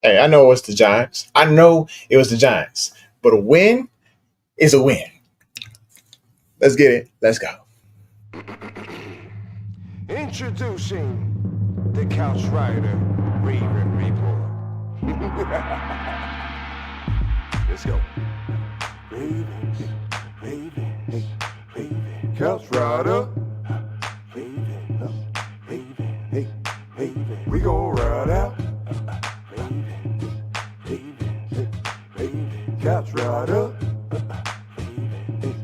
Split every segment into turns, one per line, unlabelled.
Hey, I know it's the Giants. I know it was the Giants. But a win is a win. Let's get it. Let's go.
Introducing the Couch Rider Raven Report. Let's go. Ravens, Ravens, Ravens. Couch Rider. Ravens, Ravens, hey, Ravens. We gon' ride out. Ravens, Ravens, Ravens. Couch Rider. Ravens,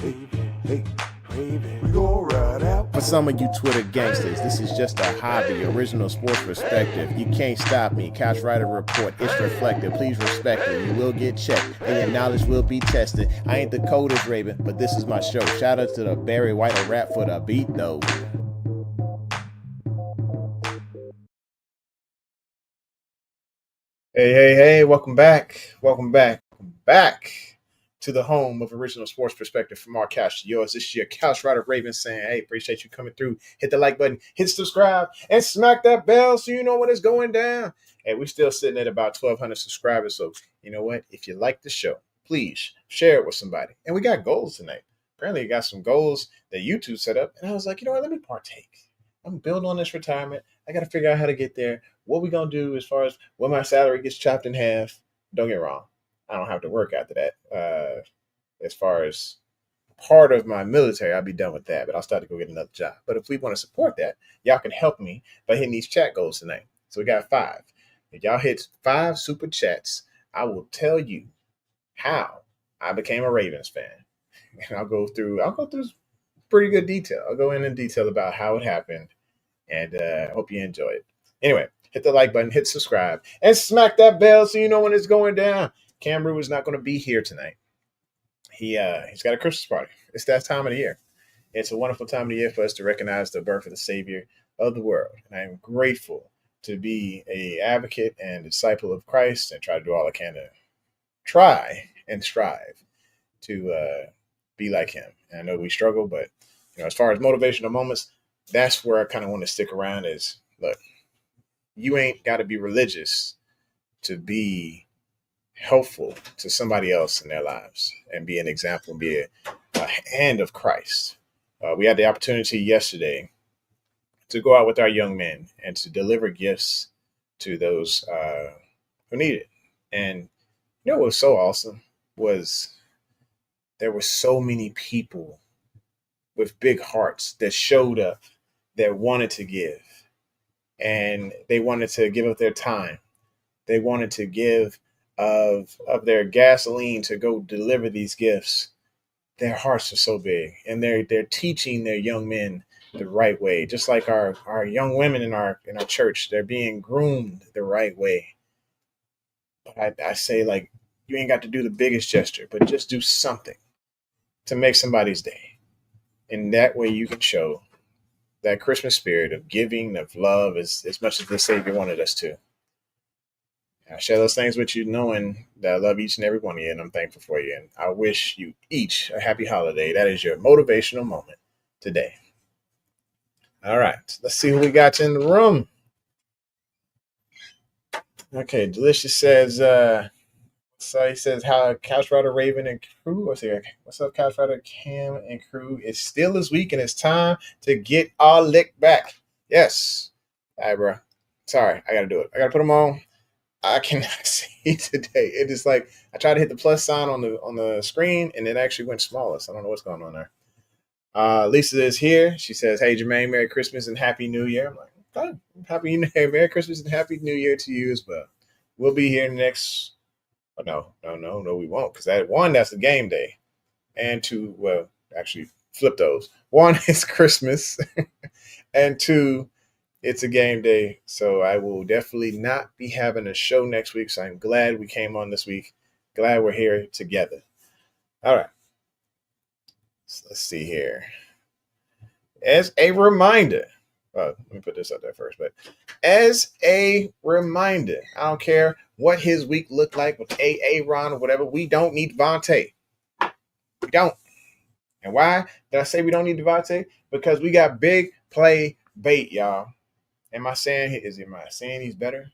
Ravens, hey, Ravens. We gon' ride out.
For some of you Twitter gangsters, this is just a hobby, original sports perspective. You can't stop me. Couch Rider Report, it's reflective. Please respect it. You will get checked, and your knowledge will be tested. I ain't the coldest Raven, but this is my show. Shout out to the Barry White rap for the beat, though.
Hey, welcome back. Welcome back to the home of original sports perspective from our couch to yours. This is your Couch Rider Raven saying, hey, appreciate you coming through. Hit the like button, hit subscribe, and smack that bell so you know when it's going down. And we're still sitting at about 1,200 subscribers. So, you know what? If you like the show, please share it with somebody. And we got goals tonight. Apparently, you got some goals that YouTube set up. And I was like, you know what? Let me partake. I'm building on this retirement. I got to figure out how to get there. What we going to do as far as when my salary gets chopped in half. Don't get wrong. I don't have to work after that. As far as part of my military, I'll be done with that, but I'll start to go get another job. But if we want to support that, y'all can help me by hitting these chat goals tonight. So we got 5. If y'all hit 5 super chats, I will tell you how I became a Ravens fan. And I'll go through pretty good detail. I'll go in detail about how it happened, and hope you enjoy it. Anyway, hit the like button, hit subscribe, and smack that bell so you know when it's going down. Cam Brew is not going to be here tonight. He's got a Christmas party. It's that time of the year. It's a wonderful time of the year for us to recognize the birth of the Savior of the world. And I am grateful to be a advocate and disciple of Christ and try to do all I can to try and strive to be like him. And I know we struggle, but as far as motivational moments, that's where I kind of want to stick around is, look, you ain't got to be religious to be helpful to somebody else in their lives and be an example and be a hand of Christ. We had the opportunity yesterday to go out with our young men and to deliver gifts to those who need it. And what was so awesome was there were so many people with big hearts that showed up that wanted to give. And they wanted to give up their time. They wanted to give of their gasoline to go deliver these gifts. Their hearts are so big, and they're teaching their young men the right way, just like our young women in our church. They're being groomed the right way. I say, like, you ain't got to do the biggest gesture, but just do something to make somebody's day. And that way you can show that Christmas spirit of giving, of love, as much as the Savior wanted us to. I share those things with you, knowing that I love each and every one of you, and I'm thankful for you. And I wish you each a happy holiday. That is your motivational moment today. All right, let's see who we got in the room. Okay, Delicious says, so he says, how Couch Rider Raven and crew, what's up, Couch Rider Cam and crew? It's still this week, and it's time to get our lick back. Yes. All right, bro. Sorry, I got to do it. I got to put them on. I cannot see today. It is like I tried to hit the plus sign on the screen, and it actually went smaller. So I don't know what's going on there. Lisa is here. She says, "Hey Jermaine, Merry Christmas and Happy New Year." I'm like, okay, Happy New Year, Merry Christmas and Happy New Year to you as well. We'll be here next. Oh, no, we won't, because that's the game day, and 2, well, actually flip those. 1 is Christmas, and 2. It's a game day, so I will definitely not be having a show next week. So I'm glad we came on this week. Glad we're here together. All right. So let's see here. As a reminder, let me put this up there first. But as a reminder, I don't care what his week looked like with Ron or whatever. We don't need Devontae. We don't. And why did I say we don't need Devontae? Because we got big play bait, y'all. Am I saying he's better?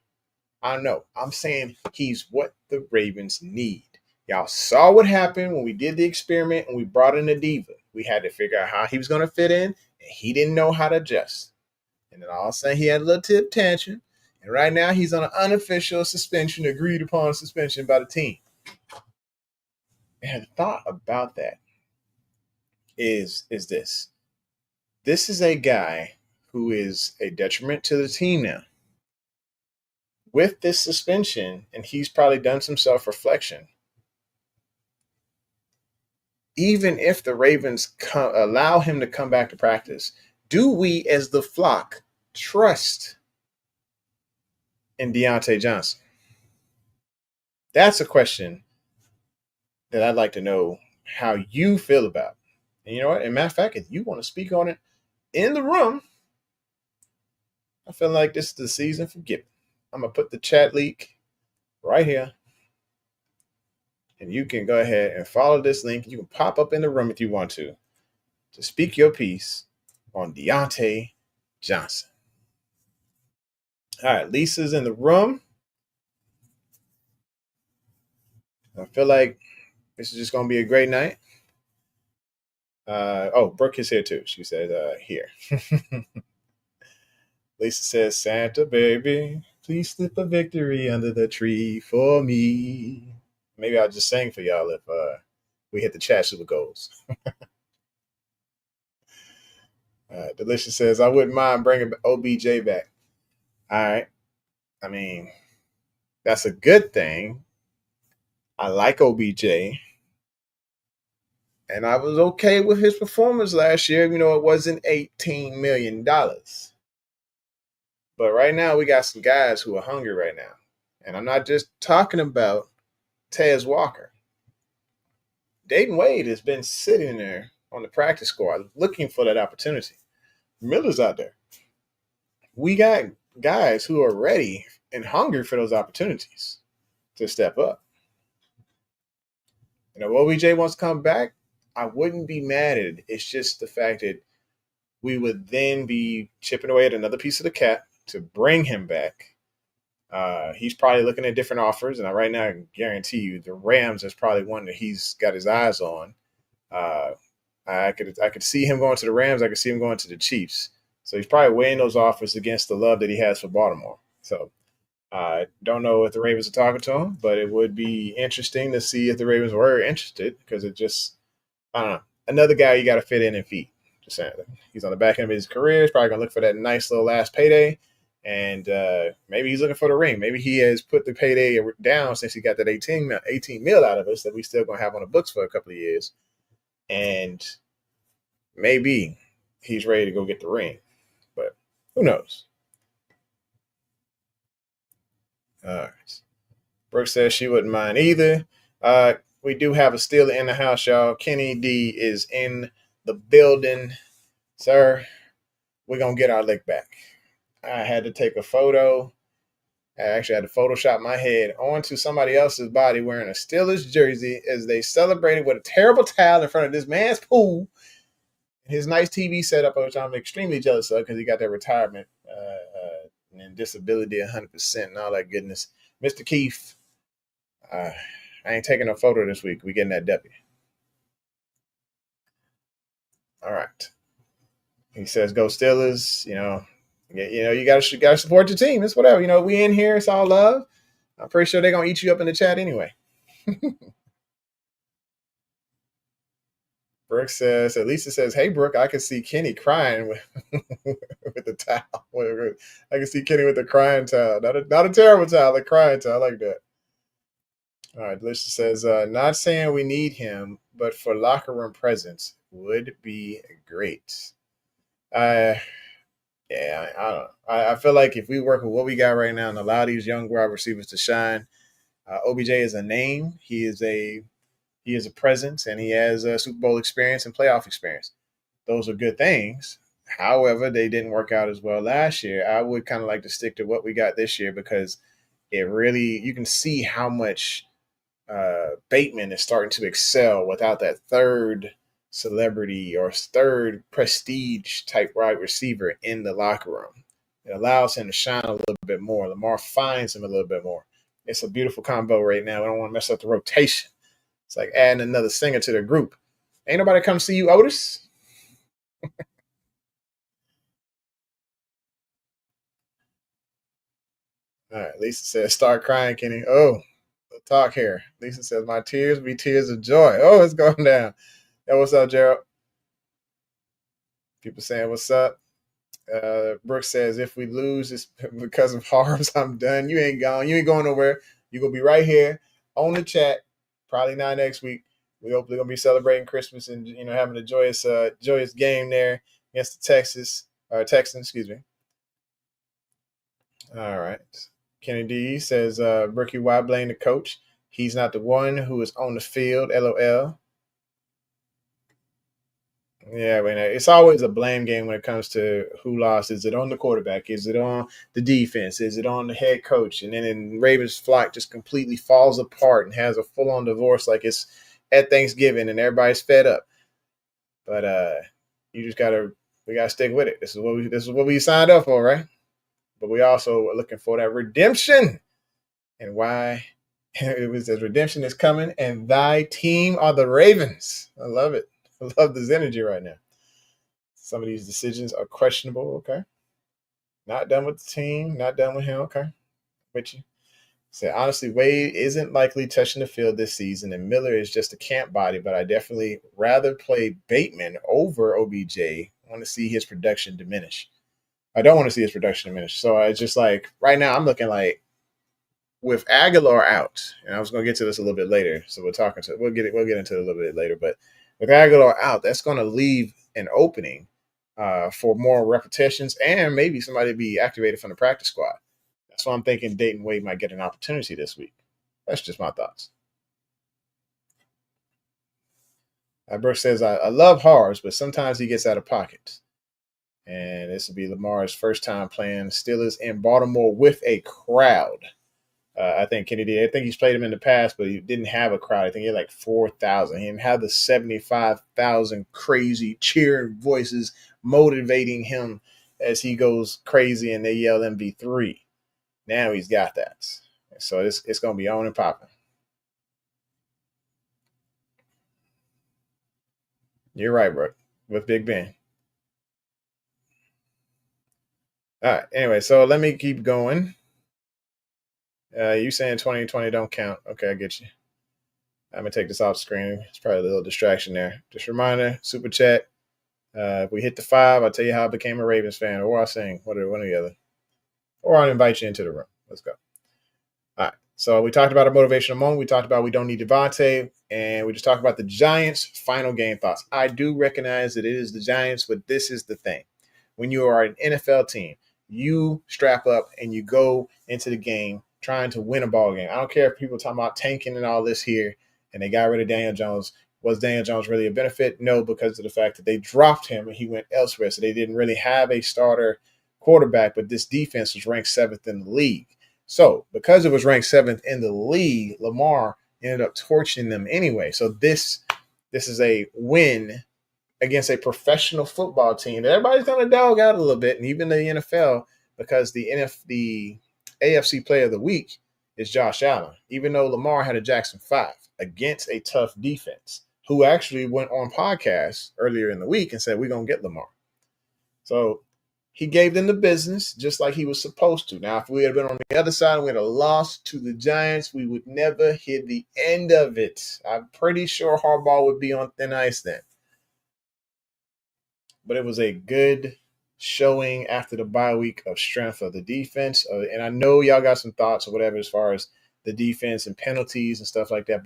I don't know. I'm saying he's what the Ravens need. Y'all saw what happened when we did the experiment and we brought in a diva. We had to figure out how he was going to fit in, and he didn't know how to adjust. And then all of a sudden, he had a little tip tantrum. And right now, he's on an unofficial suspension, agreed upon suspension by the team. And the thought about that is this. This is a guy who is a detriment to the team now. With this suspension, and he's probably done some self-reflection, even if the Ravens allow him to come back to practice, do we as the flock trust in Diontae Johnson? That's a question that I'd like to know how you feel about. And you know what? As a matter of fact, if you want to speak on it in the room, I feel like this is the season for giving. I'm going to put the chat link right here. And you can go ahead and follow this link. You can pop up in the room if you want to speak your piece on Diontae Johnson. All right, Lisa's in the room. I feel like this is just going to be a great night. Brooke is here too. She said here. Lisa says, Santa baby, please slip a victory under the tree for me. Maybe I'll just sing for y'all if we hit the chat super goals. Delicious says, I wouldn't mind bringing OBJ back. All right. I mean, that's a good thing. I like OBJ. And I was okay with his performance last year. You know, it wasn't $18 million. But right now, we got some guys who are hungry right now. And I'm not just talking about Tez Walker. Dayton Wade has been sitting there on the practice squad looking for that opportunity. Miller's out there. We got guys who are ready and hungry for those opportunities to step up. And if OBJ wants to come back, I wouldn't be mad at it. It's just the fact that we would then be chipping away at another piece of the cap to bring him back. He's probably looking at different offers, and right now I can guarantee you the Rams is probably one that he's got his eyes on. I could see him going to the Rams. I could see him going to the Chiefs. So he's probably weighing those offers against the love that he has for Baltimore. So I don't know if the Ravens are talking to him, but it would be interesting to see if the Ravens were interested because it just, I don't know, another guy you got to fit in and feed. Just saying. He's on the back end of his career. He's probably going to look for that nice little last payday. And maybe he's looking for the ring. Maybe he has put the payday down since he got that 18 mil out of us that we still going to have on the books for a couple of years. And maybe he's ready to go get the ring. But who knows? All right. Brooke says she wouldn't mind either. We do have a Steeler in the house, y'all. Kenny D is in the building. Sir, we're going to get our lick back. I had to take a photo. I actually had to Photoshop my head onto somebody else's body wearing a Steelers jersey as they celebrated with a terrible towel in front of this man's pool. His nice TV setup, which I'm extremely jealous of because he got that retirement and disability 100% and all that goodness. Mr. Keefe, I ain't taking a photo this week. We getting that W. All right. He says, go Steelers. You gotta support your team. It's whatever. We in here. It's all love. I'm pretty sure they're gonna eat you up in the chat anyway. Brooke says, at least it says, hey, Brooke, I can see Kenny crying with the towel. I can see Kenny with the crying towel. Not a terrible towel, a crying towel. I like that. All right, Delicious says, not saying we need him, but for locker room presence would be great. I don't know. I feel like if we work with what we got right now and allow these young wide receivers to shine, OBJ is a name. He is a presence, and he has a Super Bowl experience and playoff experience. Those are good things. However, they didn't work out as well last year. I would kind of like to stick to what we got this year because you can see how much Bateman is starting to excel without that third celebrity or third prestige type wide receiver in the locker room. It allows him to shine a little bit more. Lamar finds him a little bit more. It's a beautiful combo right now. I don't want to mess up the rotation. It's like adding another singer to the group. Ain't nobody come see you, Otis. All right, Lisa says, start crying, Kenny. Oh, talk here. Lisa says, my tears be tears of joy. Oh, it's going down. Yo, what's up, Gerald? People saying, what's up? Brooks says, if we lose, it's because of Harbs. I'm done. You ain't gone. You ain't going nowhere. You're going to be right here on the chat. Probably not next week. We hopefully going to be celebrating Christmas and, having a joyous game there against the Texans, excuse me. All right. Kennedy says, Brookie, why blame the coach? He's not the one who is on the field. LOL. Yeah, but it's always a blame game when it comes to who lost. Is it on the quarterback? Is it on the defense? Is it on the head coach? And then Ravens flock just completely falls apart and has a full-on divorce like it's at Thanksgiving and everybody's fed up. But we gotta stick with it. This is what we signed up for, right? But we also are looking for that redemption. And why it was as redemption is coming, and thy team are the Ravens. I love it. I love this energy right now. Some of these decisions are questionable. Okay. Not done with the team. Not done with him. Okay. With you. Say, honestly, Wade isn't likely touching the field this season, and Miller is just a camp body, but I definitely rather play Bateman over OBJ. I want to see his production diminish. I don't want to see his production diminish. So I just like, right now, I'm looking like, with Agholor out, and I was going to get to this a little bit later, so we'll get into it a little bit later, but with Agholor out, that's going to leave an opening for more repetitions and maybe somebody be activated from the practice squad. That's why I'm thinking Dayton Wade might get an opportunity this week. That's just my thoughts. Brooke says, I love Hars, but sometimes he gets out of pocket. And this will be Lamar's first time playing Steelers in Baltimore with a crowd. I think he's played him in the past, but he didn't have a crowd. I think he had like 4,000. He didn't have the 75,000 crazy cheering voices motivating him as he goes crazy and they yell MV3. Now he's got that. So it's going to be on and popping. You're right, bro, with Big Ben. All right. Anyway, so let me keep going. You saying 2020 don't count. Okay, I get you. I'm going to take this off screen. It's probably a little distraction there. Just a reminder, super chat. If we hit the 5, I'll tell you how I became a Ravens fan, or I'll sing one or the other. Or I'll invite you into the room. Let's go. All right. So we talked about a motivational moment. We talked about we don't need Devontae. And we just talked about the Giants' final game thoughts. I do recognize that it is the Giants, but this is the thing. When you are an NFL team, you strap up and you go into the game trying to win a ball game. I don't care if people are talking about tanking and all this here, and they got rid of Daniel Jones. Was Daniel Jones really a benefit? No, because of the fact that they dropped him and he went elsewhere. So they didn't really have a starter quarterback, but this defense was ranked 7th in the league. So because it was ranked 7th in the league, Lamar ended up torching them anyway. So this is a win against a professional football team that everybody's going to dog out a little bit, and even the NFL, because the AFC Player of the Week is Josh Allen, even though Lamar had a Jackson 5 against a tough defense, who actually went on podcasts earlier in the week and said, we're going to get Lamar. So he gave them the business just like he was supposed to. Now, if we had been on the other side and we had lost to the Giants, we would never hit the end of it. I'm pretty sure Harbaugh would be on thin ice then. But it was a good showing after the bye week of strength of the defense. And I know y'all got some thoughts or whatever as far as the defense and penalties and stuff like that.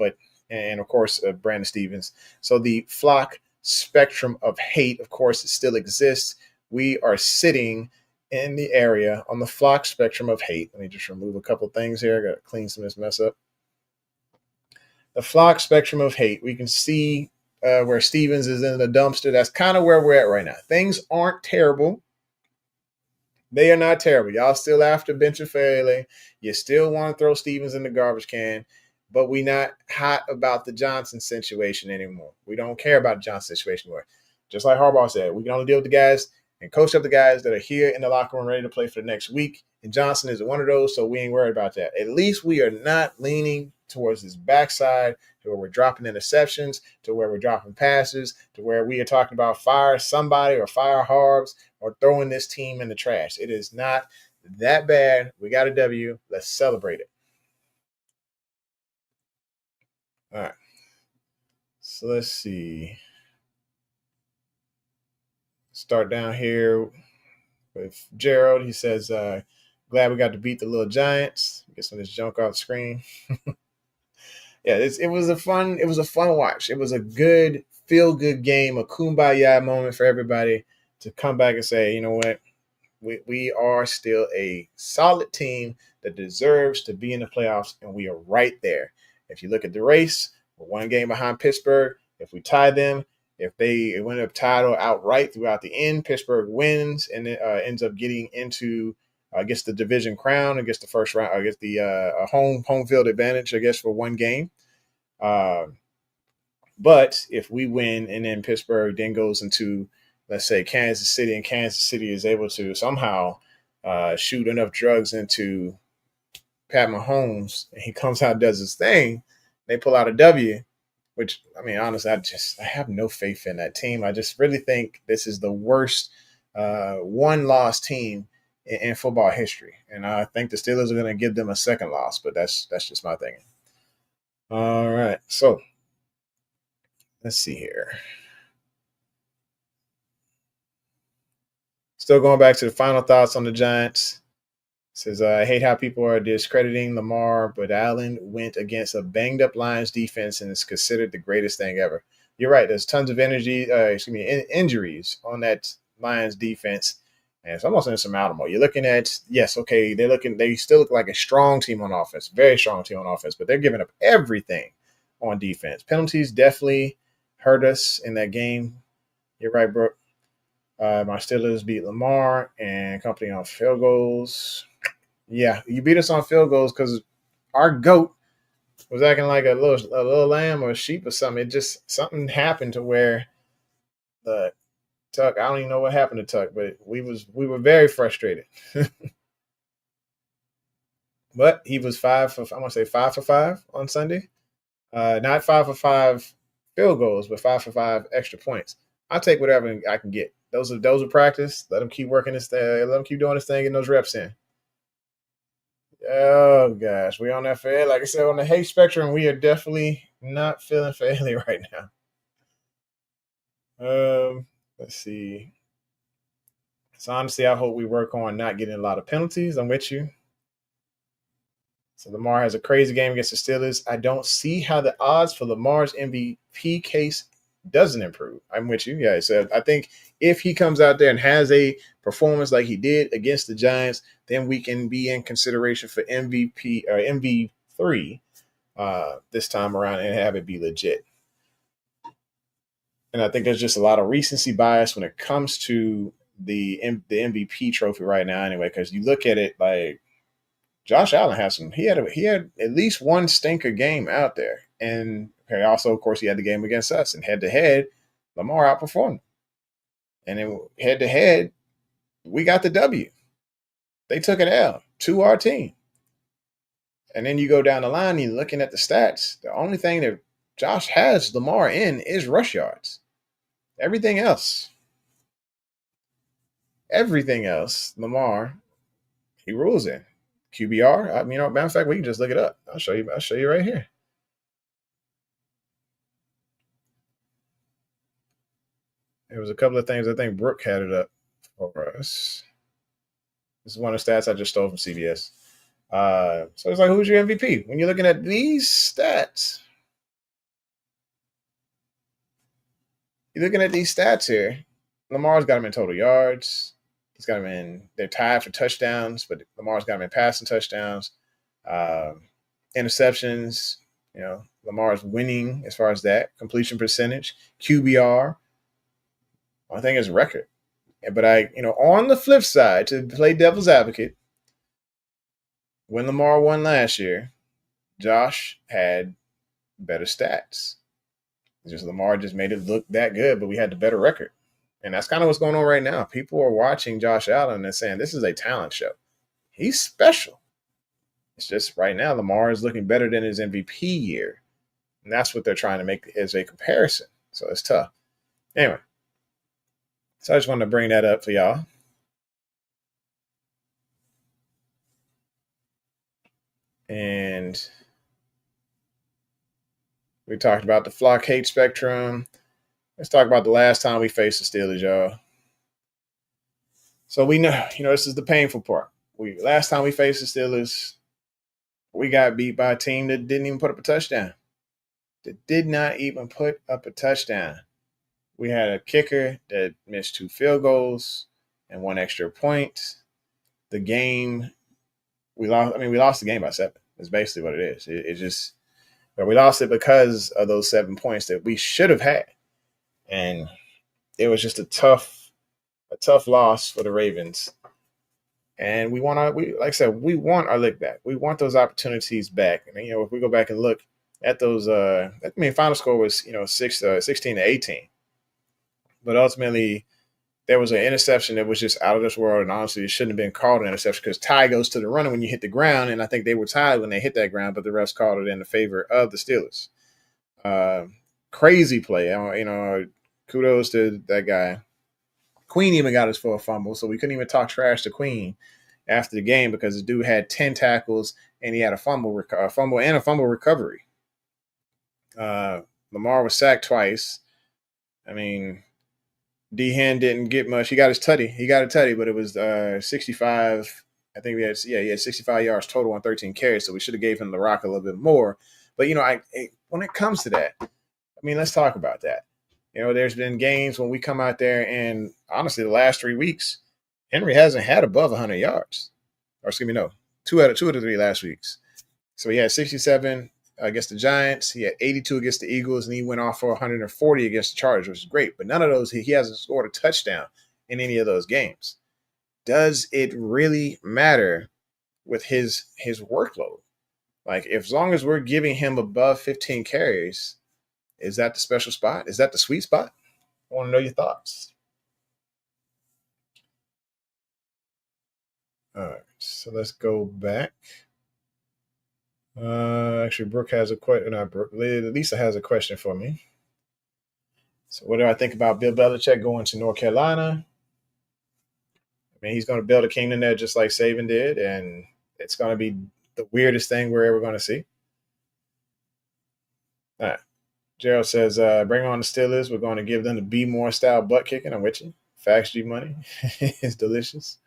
And of course, Brandon Stevens. So the flock spectrum of hate, of course, it still exists. We are sitting in the area on the flock spectrum of hate. Let me just remove a couple things here. I got to clean some of this mess up. The flock spectrum of hate. We can see where Stevens is in the dumpster. That's kind of where we're at right now. Things aren't terrible. They are not terrible. Y'all still after Bencher Fairley. You still want to throw Stevens in the garbage can, but we not hot about the Johnson situation anymore. We don't care about the Johnson situation anymore. Just like Harbaugh said, we can only deal with the guys and coach up the guys that are here in the locker room ready to play for the next week. And Johnson is one of those, so we ain't worried about that. At least we are not leaning towards his backside to where we're dropping interceptions, to where we're dropping passes, to where we are talking about fire somebody or fire Harbs or throwing this team in the trash. It is not that bad. We got a W. Let's celebrate it. All right. So let's see. Start down here with Gerald. He says, glad we got to beat the little Giants. Get some of this junk off the screen. Yeah, it was a fun watch. It was a good, feel-good game, a kumbaya moment for everybody to come back and say, you know what, we are still a solid team that deserves to be in the playoffs, and we are right there. If you look at the race, we're one game behind Pittsburgh. If we tie them, if they end up tied or outright throughout the end, Pittsburgh wins and ends up getting into I guess the division crown, I guess the first round, I guess the home field advantage, I guess, for one game. But if we win and then Pittsburgh then goes into, let's say, Kansas City, and Kansas City is able to somehow shoot enough drugs into Pat Mahomes, and he comes out and does his thing, they pull out a W, which, I mean, honestly, I have no faith in that team. I just really think this is the worst one-loss team in football history. And I think the Steelers are going to give them a second loss, but that's just my thinking. All right, so let's see here. Still going back to the final thoughts on the Giants. It says, I hate how people are discrediting Lamar, but Allen went against a banged-up Lions defense and is considered the greatest thing ever. You're right. There's tons of injuries on that Lions defense. And it's almost insurmountable. You're looking at, yes, okay, they still look like a strong team on offense, very strong team on offense, but they're giving up everything on defense. Penalties definitely hurt us in that game. You're right, Brooke. My Steelers beat Lamar and company on field goals. Yeah, you beat us on field goals because our GOAT was acting like a little lamb or a sheep or something. It just, something happened to where the Tuck, I don't even know what happened to Tuck, but we were very frustrated. But he was 5 for 5 on Sunday. Not 5 for 5 field goals, but 5 for 5 extra points. I'll take whatever I can get. Those are practice. Let him keep working this thing. Let him keep doing this thing, getting those reps in. Oh gosh, we on that for like I said, on the hate spectrum, we are definitely not feeling for Haley right now. Let's see. So honestly, I hope we work on not getting a lot of penalties. I'm with you. So Lamar has a crazy game against the Steelers. I don't see how the odds for Lamar's MVP case doesn't improve. I'm with you. Yeah, so I think if he comes out there and has a performance like he did against the Giants, then we can be in consideration for MVP or MV3 this time around and have it be legit. And I think there's just a lot of recency bias when it comes to the MVP trophy right now anyway, because you look at it like Josh Allen he had at least one stinker game out there. And also, of course, he had the game against us. And head-to-head, Lamar outperformed. And then head-to-head, we got the W. They took an L to our team. And then you go down the line, you're looking at the stats. The only thing that Josh has Lamar in is rush yards. Everything else, Lamar, he rules in. QBR, matter of fact, we can just look it up. I'll show you right here. There was a couple of things. I think Brooke had it up for us. This is one of the stats I just stole from CBS. So it's like, who's your MVP? When you're looking at these stats, here, Lamar's got him in total yards. He's got him in, they're tied for touchdowns, but Lamar's got him in passing touchdowns. Interceptions, Lamar's winning as far as that. Completion percentage, QBR. One thing is record. But on the flip side, to play devil's advocate, when Lamar won last year, Josh had better stats. Lamar just made it look that good, but we had the better record. And that's kind of what's going on right now. People are watching Josh Allen and saying this is a talent show. He's special. It's just right now Lamar is looking better than his MVP year. And that's what they're trying to make as a comparison. So it's tough. Anyway, so I just wanted to bring that up for y'all. And we talked about the flock hate spectrum. Let's talk about the last time we faced the Steelers, y'all. So we know, this is the painful part. Last time we faced the Steelers, we got beat by a team that didn't even put up a touchdown. That did not even put up a touchdown. We had a kicker that missed 2 field goals and 1 extra point. The game, we lost. I mean, we lost the game by 7. That's basically what it is. It just, but we lost it because of those 7 points that we should have had. And it was just a tough loss for the Ravens. And we want we want our lick back. We want those opportunities back. And if we go back and look at those, final score was 16 to 18. But ultimately, there was an interception that was just out of this world, and honestly, it shouldn't have been called an interception because tie goes to the runner when you hit the ground, and I think they were tied when they hit that ground, but the refs called it in the favor of the Steelers. Crazy play, kudos to that guy. Queen even got us for a fumble, so we couldn't even talk trash to Queen after the game because the dude had 10 tackles and he had a fumble and a fumble recovery. Lamar was sacked twice. I mean, D-Hen didn't get much. He got his tutty. He got a tutty, but it was 65. I think he had 65 yards total on 13 carries, so we should have gave him the rock a little bit more. But, when it comes to that, let's talk about that. There's been games when we come out there and, honestly, the last 3 weeks, Henry hasn't had above 100 yards. Or, excuse me, no, 2 out of the 3 last weeks. So he had 67 against the Giants. He had 82 against the Eagles, and he went off for 140 against the Chargers, which is great. But none of those, he hasn't scored a touchdown in any of those games. Does it really matter with his workload? As long as we're giving him above 15 carries, is that the special spot? Is that the sweet spot? I want to know your thoughts. All right, so let's go back. Actually, Brooke has a question. Lisa has a question for me. So, what do I think about Bill Belichick going to North Carolina? He's going to build a kingdom there just like Saban did, and it's going to be the weirdest thing we're ever going to see. All right. Gerald says, bring on the Steelers. We're going to give them the B More style butt kicking. I'm with you. Facts G Money. It's delicious.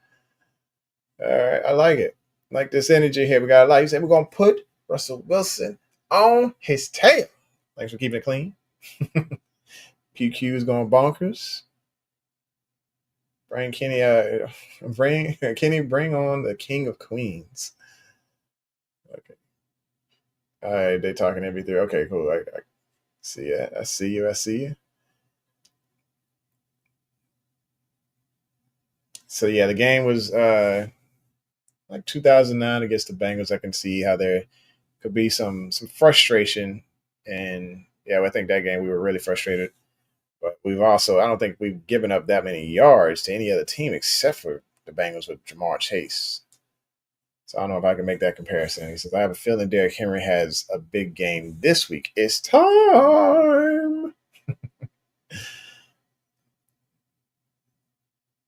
All right. I like it. Like this energy here. We got a lot. You said we're going to put Russell Wilson on his tail. Thanks for keeping it clean. QQ is going bonkers. Bring Kenny bring on the King of Queens. Okay. All right. They talking everything. Okay, cool. I see it. I see you. So yeah, the game was 2009 against the Bengals. I can see how there could be some frustration, and yeah, I think that game we were really frustrated. But I don't think we've given up that many yards to any other team except for the Bengals with Jamar Chase. So I don't know if I can make that comparison. He says, I have a feeling Derrick Henry has a big game this week. It's time.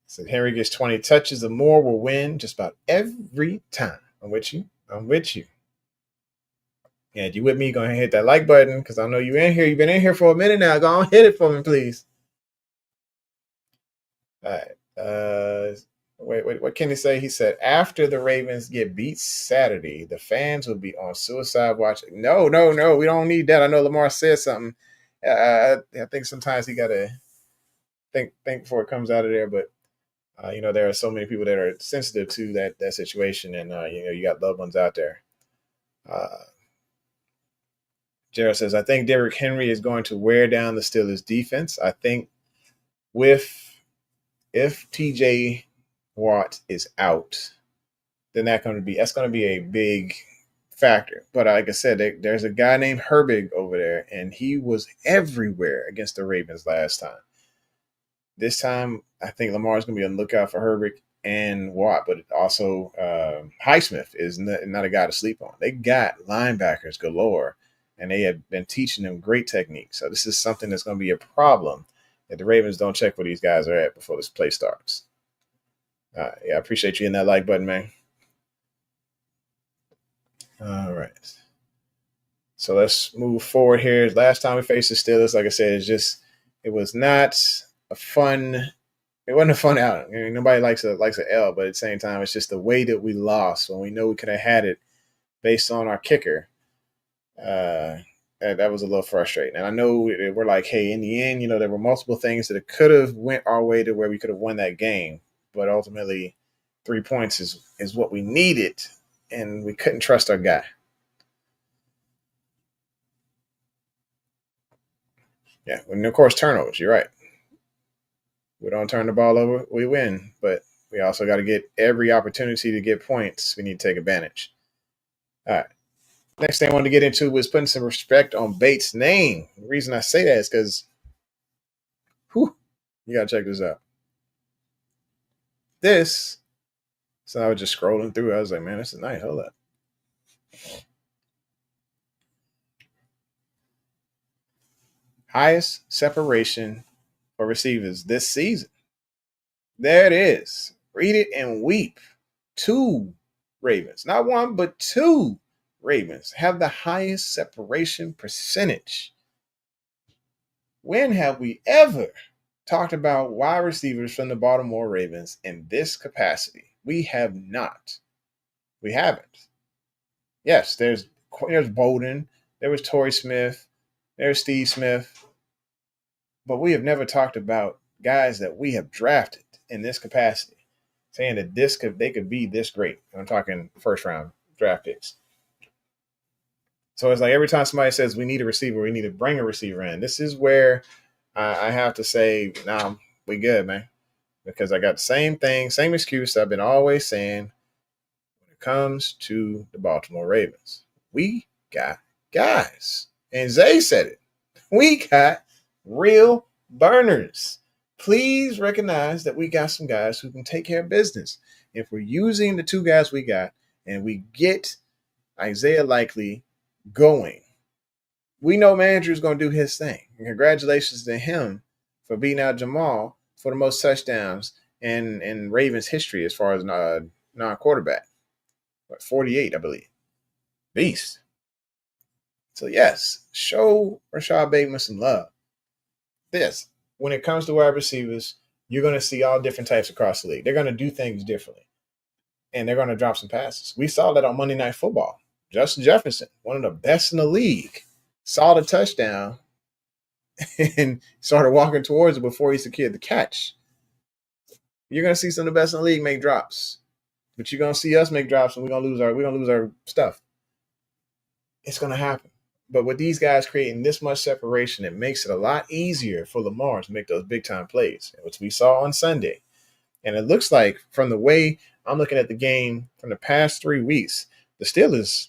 So Henry gets 20 touches or more, will win just about every time. I'm with you. And you with me, go ahead and hit that like button because I know you're in here. You've been in here for a minute now. Go on, hit it for me, please. All right. Wait, what can he say? He said, after the Ravens get beat Saturday, the fans will be on suicide watch. No. We don't need that. I know Lamar said something. I think sometimes he got to think before it comes out of there. But, there are so many people that are sensitive to that situation. And, you got loved ones out there. Jared says, I think Derrick Henry is going to wear down the Steelers defense. I think if TJ Watt is out, then that's going to be a big factor. But like I said, there's a guy named Herbig over there, and he was everywhere against the Ravens last time. This time, I think Lamar is going to be on the lookout for Herbert and Watt, but also Highsmith is not a guy to sleep on. They got linebackers galore, and they have been teaching them great techniques. So this is something that's going to be a problem if the Ravens don't check where these guys are at before this play starts. Yeah, I appreciate you hitting that like button, man. All right. So let's move forward here. Last time we faced the Steelers, like I said, it was not a fun. It wasn't a fun outing. I mean, nobody likes an L, but at the same time, it's just the way that we lost when we know we could have had it based on our kicker. That was a little frustrating. And I know we're like, hey, in the end, there were multiple things that could have went our way to where we could have won that game. But ultimately, 3 points is what we needed, and we couldn't trust our guy. Yeah, and of course, turnovers. You're right. We don't turn the ball over, we win. But we also got to get every opportunity to get points. We need to take advantage. All right. Next thing I wanted to get into was putting some respect on Bates' name. The reason I say that is because, you got to check this out. So I was just scrolling through. I was like, man, this is nice. Hold up. Highest separation for receivers this season. There it is. Read it and weep. 2 Ravens, not 1, but 2 Ravens have the highest separation percentage. When have we ever talked about wide receivers from the Baltimore Ravens in this capacity? We have not. We haven't. Yes, there's Bolden. There was Torrey Smith. There's Steve Smith. But we have never talked about guys that we have drafted in this capacity, saying that they could be this great. I'm talking first round draft picks. So it's like every time somebody says we need a receiver, we need to bring a receiver in. This is where I have to say, nah, we good, man. Because I got the same thing, same excuse I've been always saying when it comes to the Baltimore Ravens. We got guys. And Zay said it. We got real burners. Please recognize that we got some guys who can take care of business. If we're using the 2 guys we got and we get Isaiah Likely going, we know Andrew's going to do his thing. And congratulations to him for beating out Jamal for the most touchdowns in Ravens history as far as non-quarterback. 48, I believe. Beast. So, yes, show Rashad Bateman some love. When it comes to wide receivers, you're going to see all different types across the league. They're going to do things differently, and they're going to drop some passes. We saw that on Monday Night Football. Justin Jefferson, one of the best in the league, saw the touchdown and started walking towards it before he secured the catch. You're going to see some of the best in the league make drops, but you're going to see us make drops, and we're going to lose our stuff. It's going to happen. But with these guys creating this much separation, it makes it a lot easier for Lamar to make those big-time plays, which we saw on Sunday. And it looks like from the way I'm looking at the game from the past 3 weeks, the Steelers,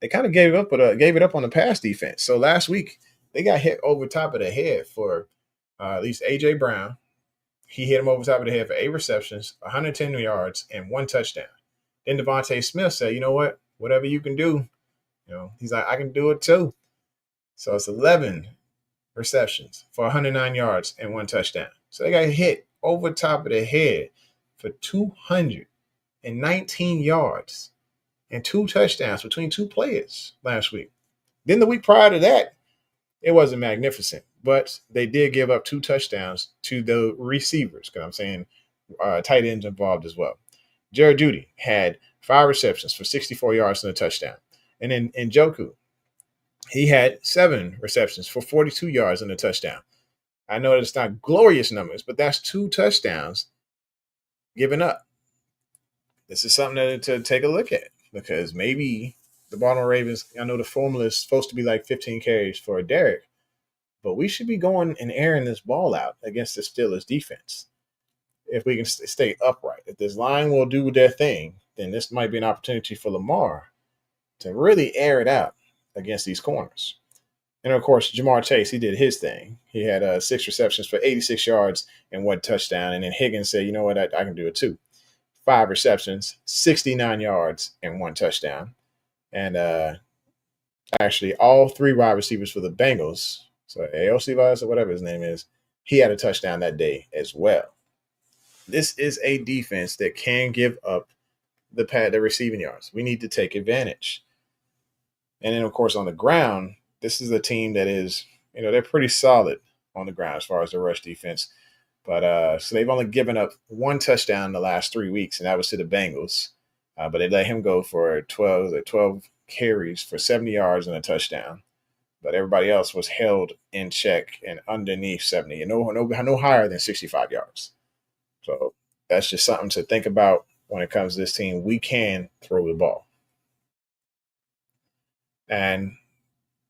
they kind of gave it up on the pass defense. So last week, they got hit over top of the head for at least A.J. Brown. He hit him over top of the head for 8 receptions, 110 yards, and 1 touchdown. Then Devontae Smith said, you know what? Whatever you can do, he's like, I can do it too. So it's 11 receptions for 109 yards and 1 touchdown. So they got hit over top of the head for 219 yards and 2 touchdowns between 2 players last week. Then the week prior to that, it wasn't magnificent, but they did give up 2 touchdowns to the receivers, because I'm saying tight ends involved as well. Jared Jeudy had 5 receptions for 64 yards and a touchdown. And then Njoku, he had 7 receptions for 42 yards and a touchdown. I know it's not glorious numbers, but that's 2 touchdowns given up. This is something to take a look at, because maybe the Baltimore Ravens, I know the formula is supposed to be like 15 carries for a Derek, but we should be going and airing this ball out against the Steelers defense. If we can stay upright, if this line will do their thing, then this might be an opportunity for Lamar to really air it out against these corners. And of course, Jamar Chase, he did his thing. He had 6 receptions for 86 yards and 1 touchdown. And then Higgins said, you know what, I can do it too. 5 receptions, 69 yards, and 1 touchdown. And actually, all 3 wide receivers for the Bengals, so AOC Vice or whatever his name is, he had a touchdown that day as well. This is a defense that can give up the receiving yards. We need to take advantage. And then, of course, on the ground, this is a team that is, they're pretty solid on the ground as far as the rush defense. But so they've only given up 1 touchdown in the last 3 weeks, and that was to the Bengals. But they let him go for 12 carries for 70 yards and a touchdown. But everybody else was held in check and underneath 70, and no higher than 65 yards. So that's just something to think about when it comes to this team. We can throw the ball. And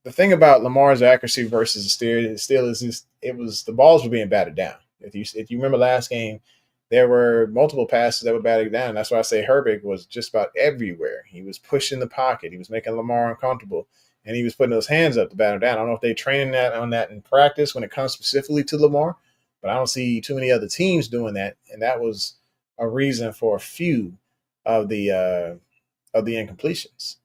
the thing about Lamar's accuracy versus the Steelers is the balls were being batted down. If you remember last game, there were multiple passes that were batted down. That's why I say Herbig was just about everywhere. He was pushing the pocket. He was making Lamar uncomfortable, and he was putting those hands up to bat him down. I don't know if they're training on that in practice when it comes specifically to Lamar, but I don't see too many other teams doing that, and that was a reason for a few of the incompletions.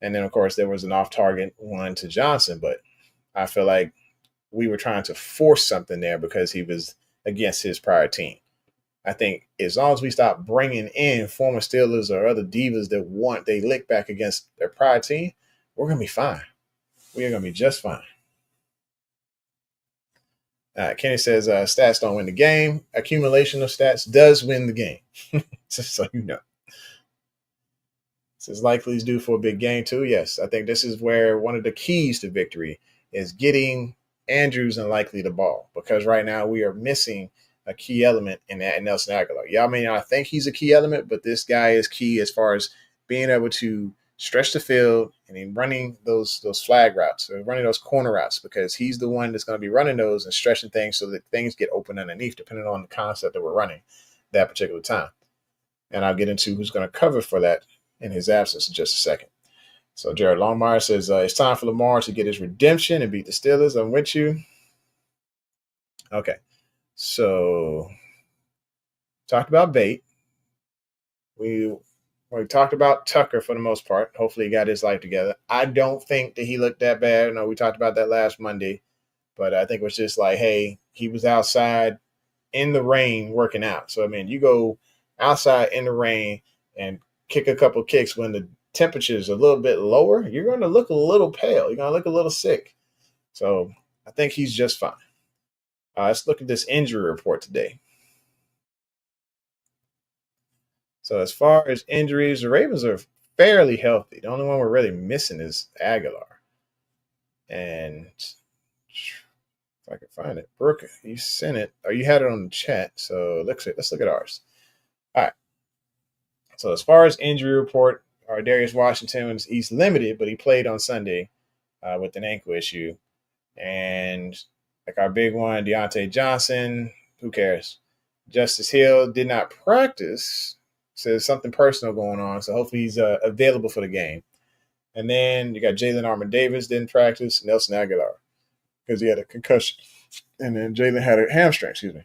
And then, of course, there was an off-target one to Johnson, but I feel like we were trying to force something there because he was against his prior team. I think as long as we stop bringing in former Steelers or other divas that they lick back against their prior team, we're going to be fine. We are going to be just fine. Kenny says stats don't win the game. Accumulation of stats does win the game. Just so you know. Says likely is due for a big game too. Yes, I think this is where one of the keys to victory is getting Andrews and Likely the ball, because right now we are missing a key element in that Nelson Agholor. Y'all may not think he's a key element, but this guy is key as far as being able to stretch the field and in running those flag routes or running those corner routes, because he's the one that's going to be running those and stretching things so that things get open underneath, depending on the concept that we're running that particular time. And I'll get into who's going to cover for that in his absence in just a second. So Jared Longmire says it's time for Lamar to get his redemption and beat the Steelers. I'm with you. Okay. So talked about Bate. We talked about Tucker for the most part. Hopefully he got his life together. I don't think that he looked that bad. No, we talked about that last Monday. But I think it was just like, hey, he was outside in the rain working out. So, I mean, you go outside in the rain and kick a couple kicks when the temperature is a little bit lower, you're going to look a little pale. You're going to look a little sick. So I think he's just fine. Let's look at this injury report today. So as far as injuries, the Ravens are fairly healthy. The only one we're really missing is Agholor. And if I can find it, Brooke, you sent it, or you had it on the chat. So let's look at ours. All right. So as far as injury report, Darius Washington he's limited, but he played on Sunday with an ankle issue. And like our big one, Deontay Johnson, who cares? Justice Hill did not practice. Says something personal going on, so hopefully he's available for the game. And then you got Jalen Armour-Davis didn't practice, Nelson Agholor because he had a concussion. And then Jalen had a hamstring, excuse me.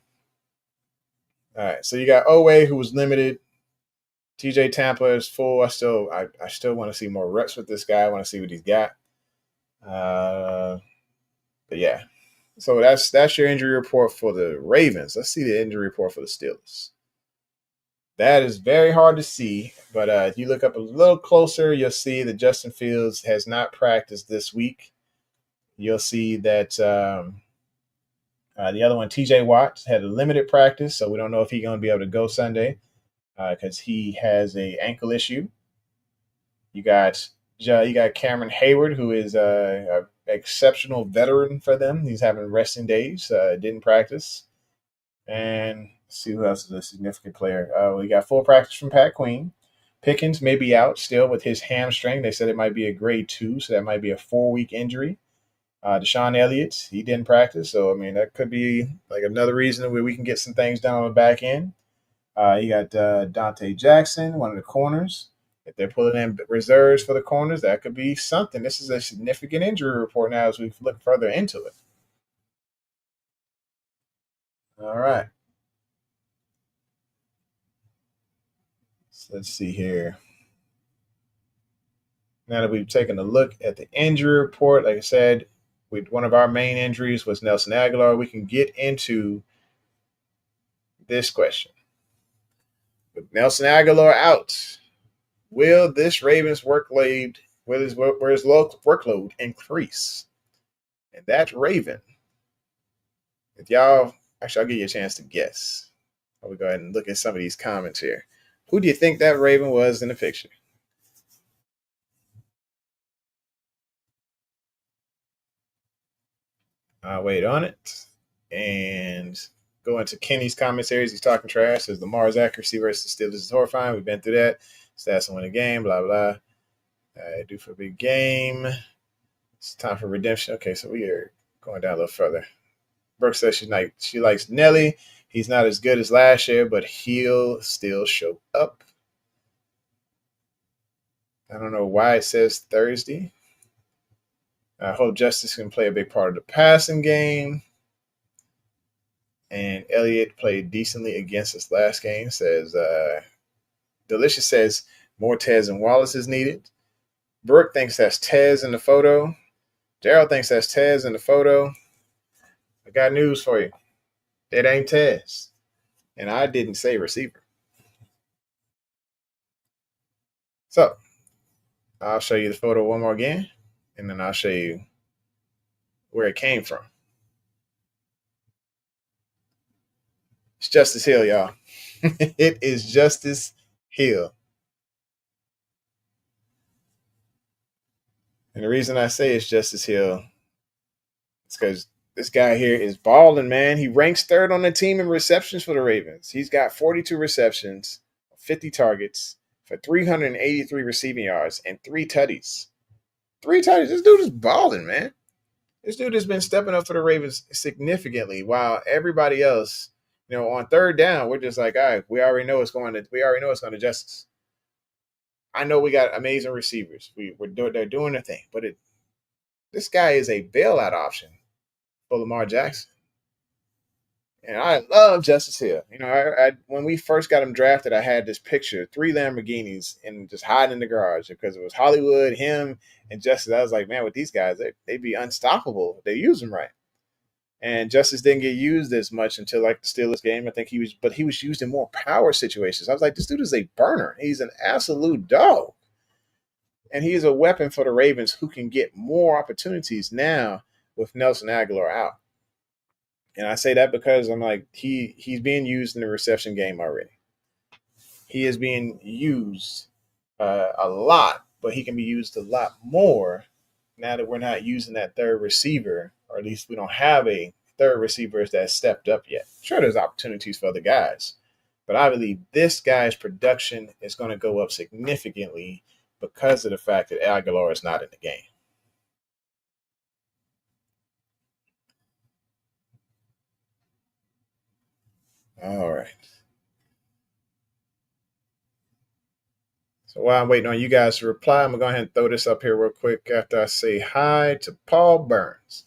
All right, so you got Owe, who was limited. TJ Tampa is full. I still want to see more reps with this guy. I want to see what he's got. But yeah, so that's your injury report for the Ravens. Let's see the injury report for the Steelers. That is very hard to see, but if you look up a little closer, you'll see that Justin Fields has not practiced this week. You'll see that the other one, TJ Watt, had a limited practice, so we don't know if he's going to be able to go Sunday because he has an ankle issue. You got Cameron Hayward, who is an exceptional veteran for them. He's having resting days, didn't practice. And let's see who else is a significant player. We got full practice from Pat Queen. Pickens may be out still with his hamstring. They said it might be a grade 2, so that might be a 4-week injury. Deshaun Elliott, he didn't practice. So, I mean, that could be like another reason where we can get some things done on the back end. You got Dante Jackson, one of the corners. If they're pulling in reserves for the corners, that could be something. This is a significant injury report now as we look further into it. All right. So let's see here. Now that we've taken a look at the injury report, like I said, one of our main injuries was Nelson Agholor. We can get into this question. With Nelson Agholor out, will this Ravens workload increase? And that Raven, if y'all, actually, I'll give you a chance to guess. I'll go ahead and look at some of these comments here. Who do you think that Raven was in the picture? I'll wait on it and go into Kenny's commentaries. He's talking trash. Says Lamar's accuracy versus Steelers is horrifying. We've been through that. Stats to win a game, blah, blah. Do for a big game. It's time for redemption. Okay, so we are going down a little further. Brooke says she likes Nelly. He's not as good as last year, but he'll still show up. I don't know why it says Thursday. I hope Justice can play a big part of the passing game. And Elliott played decently against us last game. Says Delicious says more Tez and Wallace is needed. Brooke thinks that's Tez in the photo. Daryl thinks that's Tez in the photo. I got news for you. It ain't Tez. And I didn't say receiver. So I'll show you the photo one more again, and then I'll show you where it came from. It's Justice Hill, y'all. It is Justice Hill. And the reason I say it's Justice Hill is because this guy here is balling, man. He ranks third on the team in receptions for the Ravens. He's got 42 receptions, 50 targets for 383 receiving yards and 3 tutties. 3 tutties. This dude is balling, man. This dude has been stepping up for the Ravens significantly, while everybody else, on third down, we're just like, all right, we already know it's going to Justice. I know we got amazing receivers. They're doing their thing, but this guy is a bailout option for Lamar Jackson. And I love Justice Hill. When we first got him drafted, I had this picture, 3 Lamborghinis, and just hiding in the garage because it was Hollywood, him, and Justice. I was like, man, with these guys, they'd be unstoppable. They use them right. And Justice didn't get used as much until like the Steelers game. I think he was used in more power situations. I was like, this dude is a burner. He's an absolute dog. And he is a weapon for the Ravens who can get more opportunities now with Nelson Agholor out. And I say that because I'm like, he's being used in the reception game already. He is being used a lot, but he can be used a lot more now that we're not using that third receiver, or at least we don't have a third receiver that's stepped up yet. Sure, there's opportunities for other guys, but I believe this guy's production is going to go up significantly because of the fact that Agholor is not in the game. All right. So while I'm waiting on you guys to reply, I'm going to go ahead and throw this up here real quick after I say hi to Paul Burns.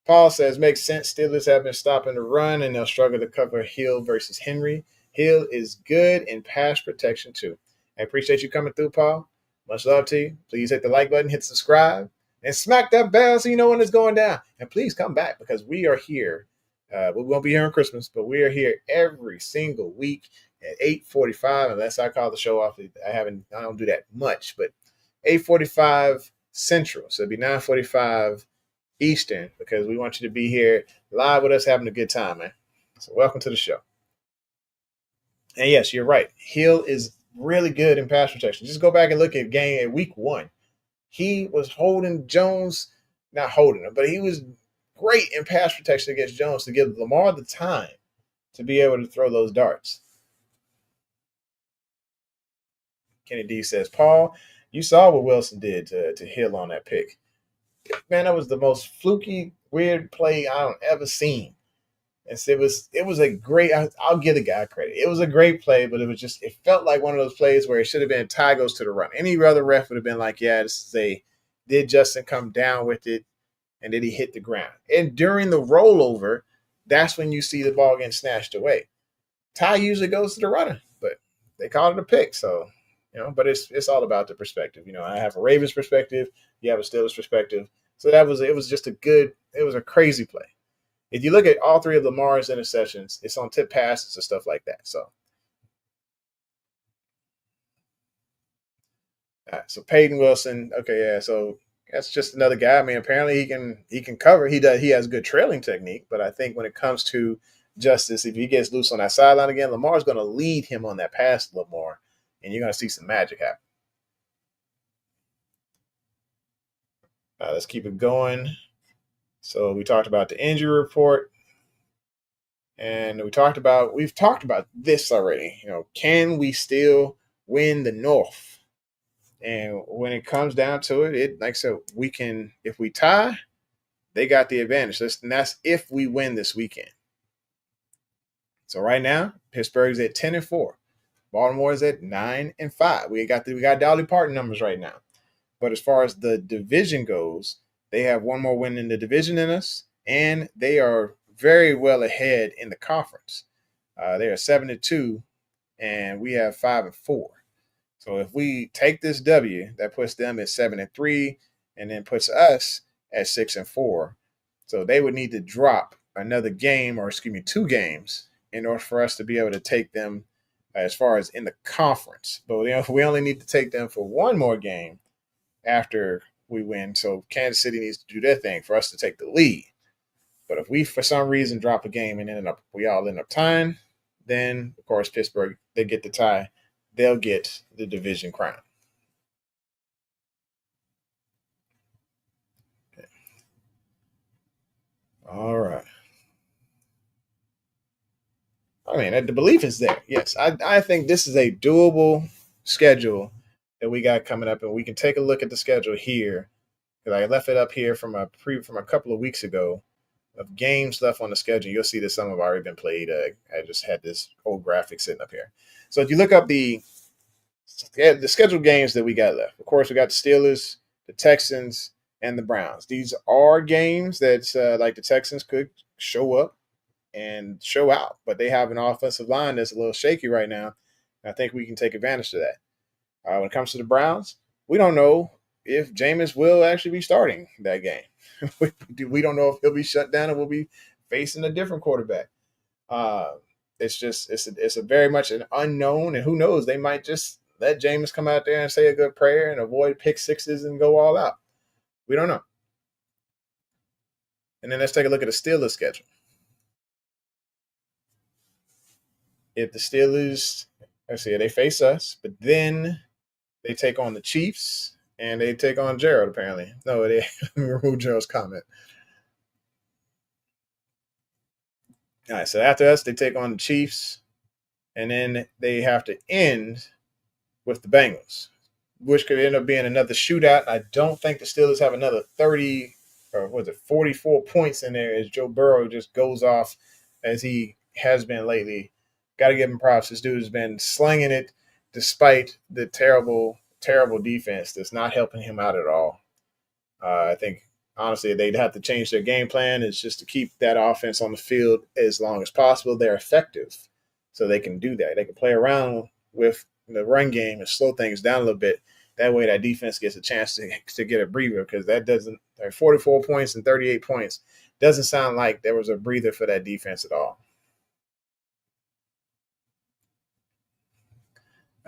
Paul says, makes sense. Steelers have been stopping the run, and they'll struggle to cover Hill versus Henry. Hill is good in pass protection, too. I appreciate you coming through, Paul. Much love to you. Please hit the like button, hit subscribe, and smack that bell so you know when it's going down. And please come back because we are here. We won't be here on Christmas, but we are here every single week at 8:45, unless I call the show off. I don't do that much, but 8:45 Central. So it'd be 9:45 Eastern, because we want you to be here live with us having a good time, man. So welcome to the show. And yes, you're right. Hill is really good in pass protection. Just go back and look at week 1. He was holding Jones, not holding him, but he was great in pass protection against Jones to give Lamar the time to be able to throw those darts. Kenny D says, Paul, you saw what Wilson did to Hill on that pick. Man, that was the most fluky, weird play I don't ever seen. And so it was a great. I'll give the guy credit. It was a great play, but it felt like one of those plays where it should have been tie goes to the run. Any other ref would have been like, yeah, this is a did Justin come down with it, and did he hit the ground? And during the rollover, that's when you see the ball getting snatched away. Tie usually goes to the runner, but they called it a pick. So, but it's all about the perspective. I have a Ravens perspective, you have a Steelers perspective. So it was just it was a crazy play. If you look at all three of Lamar's interceptions, it's on tip passes and stuff like that. So, so Peyton Wilson, okay, yeah. So that's just another guy. I mean, apparently he can cover. He has good trailing technique, but I think when it comes to justice, if he gets loose on that sideline again, Lamar's going to lead him on that pass a little more, and you're going to see some magic happen. Let's keep it going. So we talked about the injury report, and we've talked about this already. Can we still win the North? And when it comes down to it, like I said, we can. If we tie, they got the advantage. And that's if we win this weekend. So right now, Pittsburgh's at 10-4. Baltimore is at 9-5. We got Dolly Parton numbers right now. But as far as the division goes, they have one more win in the division than us, and they are very well ahead in the conference. They are 7-2, and we have 5-4. So if we take this W, that puts them at 7-3, and then puts us at 6-4. So they would need to drop another game, or 2 games, in order for us to be able to take them as far as in the conference. But we only need to take them for one more game after we win. So Kansas City needs to do their thing for us to take the lead. But if we, for some reason, drop a game and we all end up tying, then, of course, Pittsburgh, they get the tie. They'll get the division crown. Okay. All right. I mean, the belief is there. Yes, I think this is a doable schedule that we got coming up, and we can take a look at the schedule here because I left it up here from a couple of weeks ago of games left on the schedule. You'll see that some have already been played. I just had this old graphic sitting up here. So if you look up the scheduled games that we got left, of course, we got the Steelers, the Texans, and the Browns. These are games that like the Texans could show up and show out, but they have an offensive line that's a little shaky right now. I think we can take advantage of that. When it comes to the Browns, we don't know if Jameis will actually be starting that game. We don't know if he'll be shut down and we'll be facing a different quarterback. It's a very much an unknown, and who knows, they might just let Jameis come out there and say a good prayer and avoid pick sixes and go all out. We don't know. And then let's take a look at the Steelers schedule. If the Steelers, let's see, they face us, but then they take on the Chiefs and they take on Gerald, apparently. No, they remove Gerald's comment. All right, so after us, they take on the Chiefs, and then they have to end with the Bengals, which could end up being another shootout. I don't think the Steelers have another 30 or 44 points in there as Joe Burrow just goes off as he has been lately. Got to give him props. This dude has been slinging it despite the terrible, terrible defense that's not helping him out at all. I think, honestly, they'd have to change their game plan. It's just to keep that offense on the field as long as possible. They're effective, so they can do that. They can play around with the run game and slow things down a little bit. That way that defense gets a chance to get a breather, because that doesn't – 44 points and 38 points doesn't sound like there was a breather for that defense at all.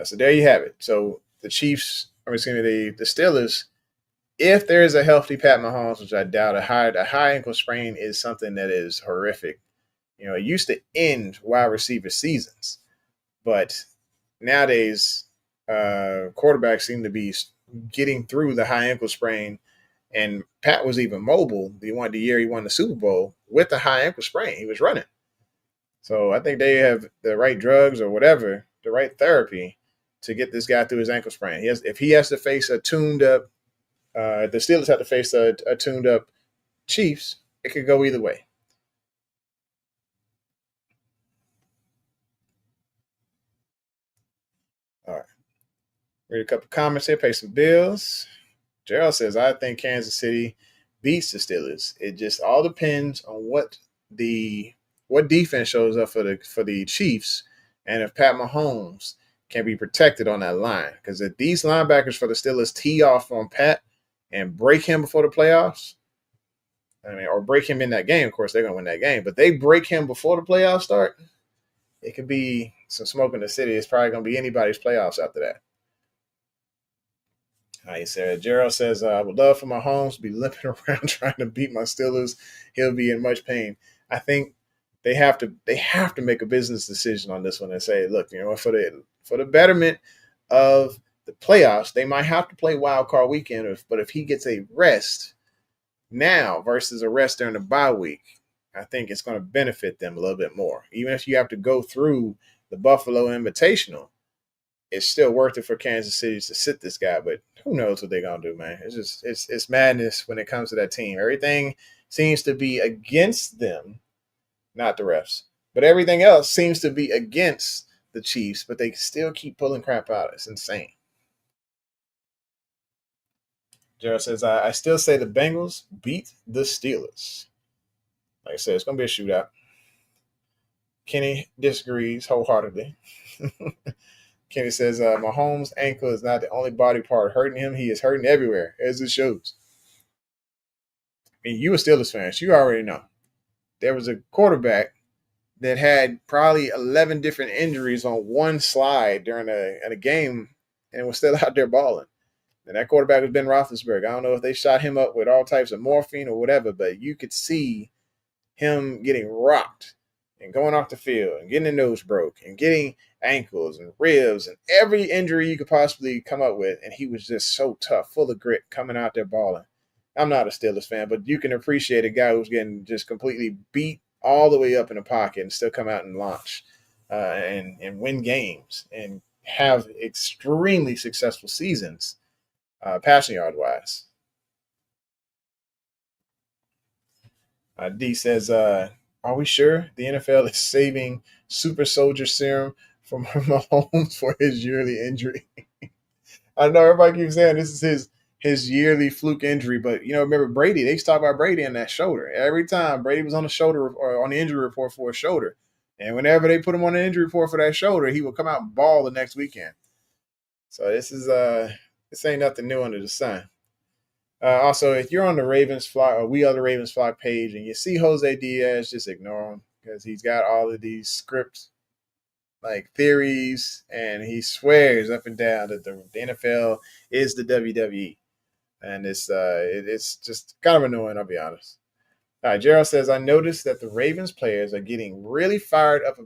So there you have it. So the Chiefs, the Steelers, if there is a healthy Pat Mahomes, which I doubt, a high ankle sprain is something that is horrific. It used to end wide receiver seasons, but nowadays quarterbacks seem to be getting through the high ankle sprain. And Pat was even mobile. The year he won the Super Bowl with the high ankle sprain. He was running. So I think they have the right drugs or whatever, the right therapy to get this guy through his ankle sprain. If he has to face a tuned up, the Steelers have to face a tuned up Chiefs, it could go either way. Read a couple comments here, pay some bills. Gerald says, I think Kansas City beats the Steelers. It just all depends on what defense shows up for the Chiefs, and if Pat Mahomes can be protected on that line. Because if these linebackers for the Steelers tee off on Pat and break him before the playoffs, or break him in that game, of course they're gonna win that game. But they break him before the playoffs start, it could be some smoke in the city. It's probably gonna be anybody's playoffs after that. He said, Gerald says, I would love for Mahomes to be limping around trying to beat my Steelers. He'll be in much pain. I think they have to make a business decision on this one and say, look, for the betterment of the playoffs, they might have to play wild card weekend, but if he gets a rest now versus a rest during the bye week, I think it's going to benefit them a little bit more. Even if you have to go through the Buffalo Invitational, it's still worth it for Kansas City to sit this guy, but who knows what they're gonna do, man? It's madness when it comes to that team. Everything seems to be against them, not the refs, but everything else seems to be against the Chiefs, but they still keep pulling crap out. It's insane. Gerald says, I still say the Bengals beat the Steelers. Like I said, it's gonna be a shootout. Kenny disagrees wholeheartedly. Kenny says, Mahomes' ankle is not the only body part hurting him. He is hurting everywhere, as it shows. I mean, you a Steelers fan, so you already know. There was a quarterback that had probably 11 different injuries on one slide during a game and was still out there balling. And that quarterback was Ben Roethlisberger. I don't know if they shot him up with all types of morphine or whatever, but you could see him getting rocked and going off the field and getting the nose broke and getting ankles and ribs and every injury you could possibly come up with. And he was just so tough, full of grit, coming out there balling. I'm not a Steelers fan, but you can appreciate a guy who's getting just completely beat all the way up in the pocket and still come out and launch and win games and have extremely successful seasons, passing yard wise. D says, are we sure the NFL is saving super soldier serum from Mahomes for his yearly injury? I know everybody keeps saying this is his yearly fluke injury, but remember Brady? They used to talk about Brady on that shoulder. Every time Brady was on the shoulder or on the injury report for a shoulder. And whenever they put him on the injury report for that shoulder, he would come out and ball the next weekend. So this ain't nothing new under the sun. Also, if you're on the Ravens flock or We Are the Ravens flock page and you see Jose Diaz, just ignore him because he's got all of these scripts like theories, and he swears up and down that the NFL is the WWE, and it's just kind of annoying. I'll be honest. All right, Gerald says, I noticed that the Ravens players are getting really fired up.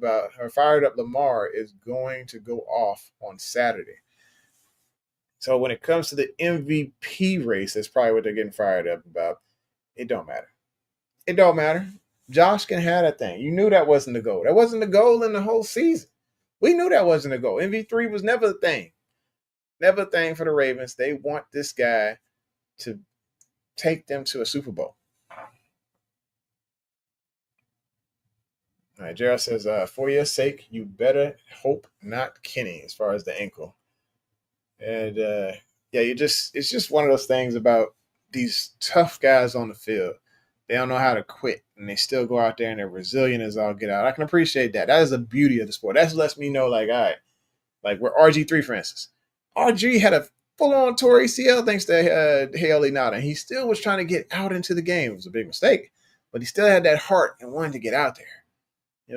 Lamar is going to go off on Saturday. So when it comes to the MVP race, that's probably what they're getting fired up about. It don't matter. It don't matter. Josh can have that thing. You knew that wasn't the goal. That wasn't the goal in the whole season. We knew that wasn't the goal. MV3 was never a thing. Never a thing for the Ravens. They want this guy to take them to a Super Bowl. All right, Gerald says, for your sake, you better hope not Kenny as far as the ankle. And it's just one of those things about these tough guys on the field. They don't know how to quit, and they still go out there and they're resilient as all get out. I can appreciate that. That is the beauty of the sport. That lets me know, like, all right, like we're RG3, for instance. RG had a full-on torn ACL thanks to Haley Nada, and he still was trying to get out into the game. It was a big mistake, but he still had that heart and wanted to get out there.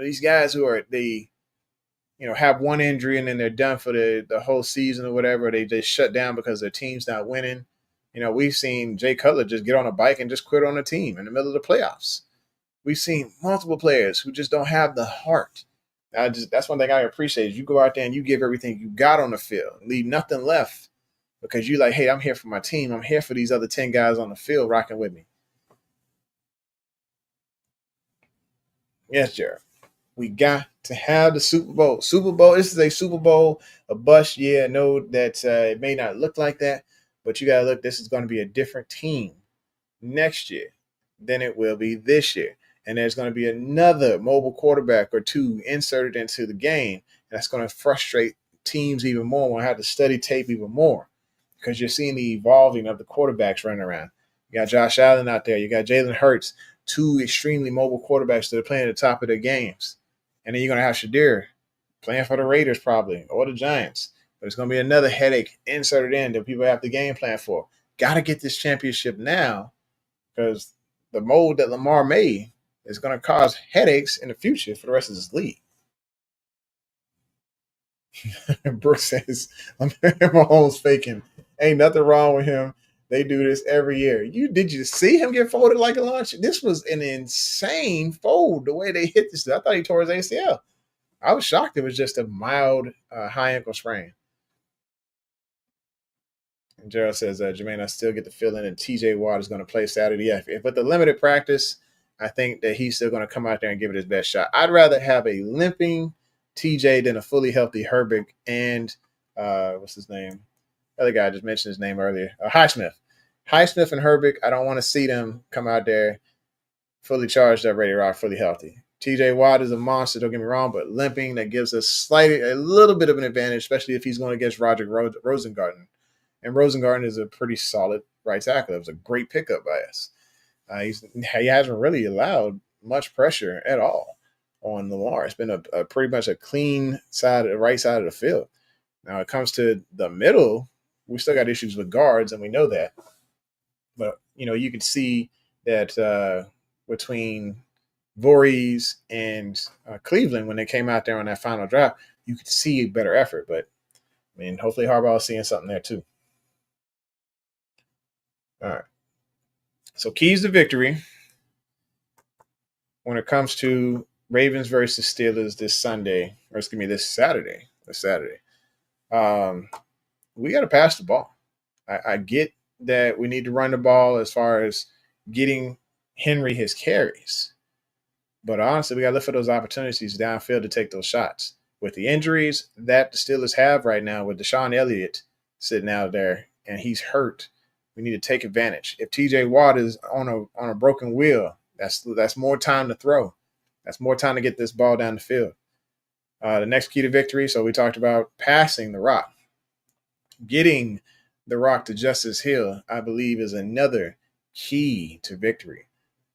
These guys who are have one injury and then they're done for the whole season or whatever. They just shut down because their team's not winning. We've seen Jay Cutler just get on a bike and just quit on a team in the middle of the playoffs. We've seen multiple players who just don't have the heart. That's one thing I appreciate is you go out there and you give everything you got on the field, leave nothing left because you're like, hey, I'm here for my team. I'm here for these other 10 guys on the field rocking with me. Yes, Jared. We got to have the Super Bowl. Super Bowl, this is a Super Bowl, a bust. Yeah, I know that it may not look like that, but you got to look, this is going to be a different team next year than it will be this year. And there's going to be another mobile quarterback or two inserted into the game. And that's going to frustrate teams even more, we'll have to study tape even more because you're seeing the evolving of the quarterbacks running around. You got Josh Allen out there. You got Jalen Hurts, two extremely mobile quarterbacks that are playing at the top of their games. And then you're going to have Shadir playing for the Raiders probably or the Giants. But it's going to be another headache inserted in that people have to game plan for. Got to get this championship now because the mold that Lamar made is going to cause headaches in the future for the rest of this league. Brooks says, Mahomes faking. Ain't nothing wrong with him. They do this every year. Did you see him get folded like a lunch? This was an insane fold the way they hit this. I thought he tore his ACL. I was shocked it was just a mild high ankle sprain. And Gerald says, Jermaine, I still get the feeling that TJ Watt is going to play Saturday. Yeah, if with the limited practice, I think that he's still going to come out there and give it his best shot. I'd rather have a limping TJ than a fully healthy Herbig and what's his name? Other guy, I just mentioned his name earlier. Highsmith. Highsmith and Herbig, I don't want to see them come out there fully charged up, ready to rock, fully healthy. TJ Watt is a monster, don't get me wrong, but limping, that gives us a little bit of an advantage, especially if he's going against Roger Rosengarten. And Rosengarten is a pretty solid right tackle. It was a great pickup by us. He hasn't really allowed much pressure at all on Lamar. It's been a pretty much a clean side, the right side of the field. Now it comes to the middle, we still got issues with guards, and we know that. But you can see that between Voorhees and Cleveland, when they came out there on that final drive, you could see a better effort. But I mean, hopefully Harbaugh is seeing something there too. All right. So keys to victory when it comes to Ravens versus Steelers this Saturday. We got to pass the ball. I get that we need to run the ball as far as getting Henry his carries. But honestly, we got to look for those opportunities downfield to take those shots. With the injuries that the Steelers have right now, with Deshaun Elliott sitting out there and he's hurt, we need to take advantage. If TJ Watt is on a broken wheel, that's more time to throw. That's more time to get this ball down the field. The next key to victory, so we talked about passing the rock. Getting the rock to Justice Hill, I believe, is another key to victory.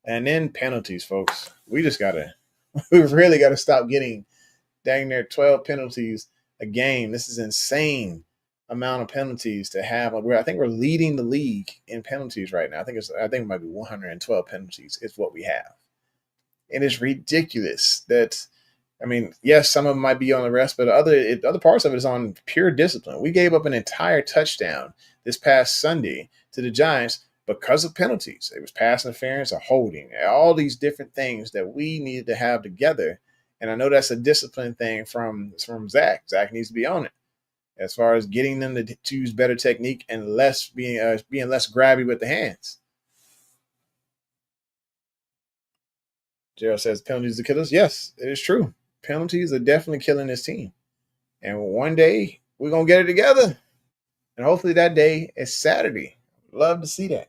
And then penalties, folks. We really got to stop getting dang near 12 penalties a game. This is insane amount of penalties to have. I think we're leading the league in penalties right now. I think it might be 112 penalties is what we have. And it's ridiculous that, I mean, yes, some of them might be on the rest, but other parts of it is on pure discipline. We gave up an entire touchdown this past Sunday to the Giants because of penalties. It was pass interference, a holding, all these different things that we needed to have together. And I know that's a discipline thing from Zach. Zach needs to be on it as far as getting them to use better technique and being less grabby with the hands. Gerald says penalties to kill us. Yes, it is true. Penalties are definitely killing this team. And one day we're going to get it together. And hopefully that day is Saturday. Love to see that.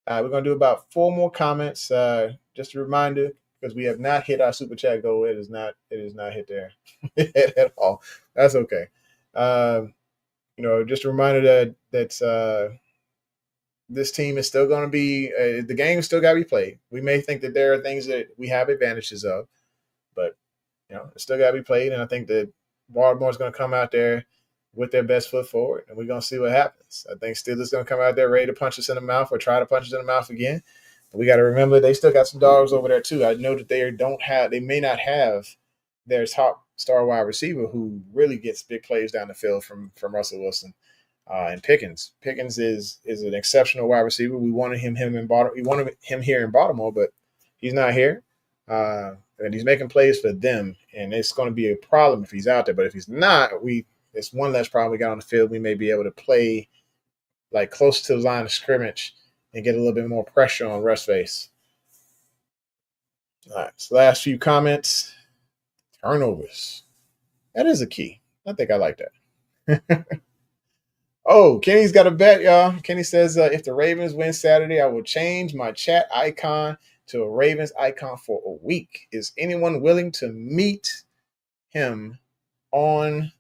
We're going to do about 4 more comments. Just a reminder, because we have not hit our super chat goal. It is not hit there at all. That's okay. Just a reminder that this team is still going to be the game is still got to be played. We may think that there are things that we have advantages of, but it's still got to be played. And I think that Baltimore's going to come out there with their best foot forward, and we're going to see what happens. I think Steelers going to come out there ready to punch us in the mouth or try to punch us in the mouth again. But we got to remember they still got some dogs over there too. I know that they may not have their top star wide receiver who really gets big plays down the field from Russell Wilson and Pickens. Pickens is an exceptional wide receiver. We wanted him in Baltimore. We wanted him here in Baltimore, but he's not here. And he's making plays for them, and it's going to be a problem if he's out there. But if he's not, it's one less problem we got on the field. We may be able to play like close to the line of scrimmage and get a little bit more pressure on Russ face. All right, so last few comments. Turnovers. That is a key. I think I like that. Oh, Kenny's got a bet, y'all. Kenny says, if the Ravens win Saturday, I will change my chat icon to a Ravens icon for a week. Is anyone willing to meet him on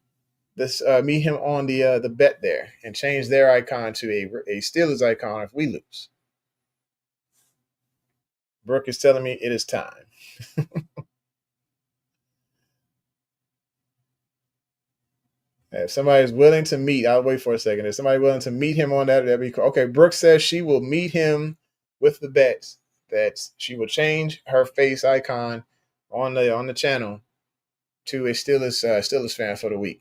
this meet him on the bet there and change their icon to a Steelers icon if we lose. Brooke is telling me it is time. If somebody's willing to meet, I'll wait for a second. If somebody's willing to meet him on that, that'd be cool. Okay, Brooke says she will meet him with the bet that she will change her face icon on the channel to a Steelers fan for the week.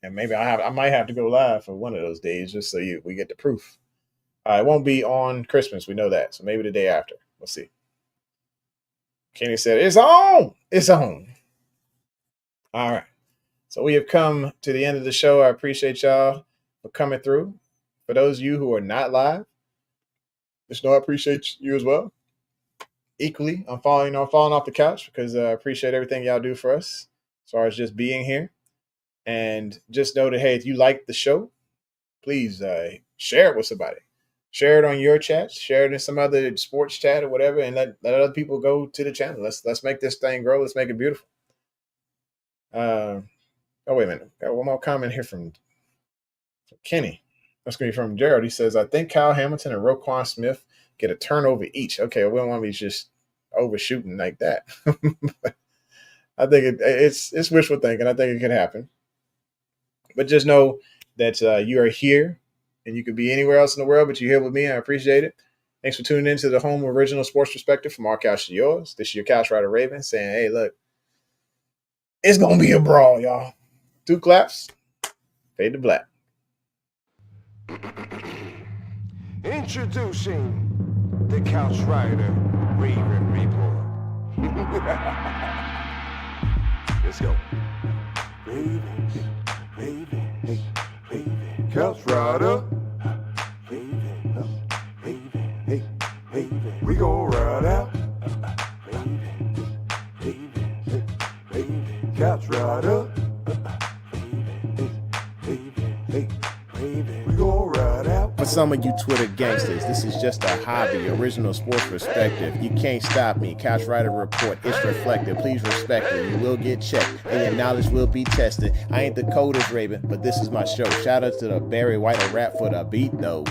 And maybe I might have to go live for one of those days just so we get the proof. It won't be on Christmas. We know that. So maybe the day after. We'll see. Kenny said, it's on. It's on. All right. So we have come to the end of the show. I appreciate y'all for coming through. For those of you who are not live, just know I appreciate you as well. Equally, I'm falling off the couch because I appreciate everything y'all do for us as far as just being here. And just know that, hey, if you like the show, please share it with somebody. Share it on your chat. Share it in some other sports chat or whatever, and let other people go to the channel. Let's make this thing grow. Let's make it beautiful. Oh, wait a minute. Got one more comment here from Kenny. That's going to be from Gerald. He says, I think Kyle Hamilton and Roquan Smith get a turnover each. Okay, we don't want to be just overshooting like that. I think it's wishful thinking. I think it can happen. But just know that you are here, and you could be anywhere else in the world, but you're here with me. I appreciate it. Thanks for tuning in to the home original sports perspective from our couch to yours. This is your couch rider Raven saying, hey, look, it's going to be a brawl, y'all. 2 claps, fade to black.
Introducing the Couch Rider Raven Report. Let's go. Ravens, Ravens, Ravens. Couch Rider. Ravens, Ravens, hey, Ravens. We gon' ride out. Ravens, Ravens, Ravens. Couch Rider.
For some of you Twitter gangsters, this is just a hobby, original sports perspective. You can't stop me. Couch Rider Report, it's reflective. Please respect it. You will get checked, and your knowledge will be tested. I ain't the coldest Raven, but this is my show. Shout out to the Barry White rap for the beat, though.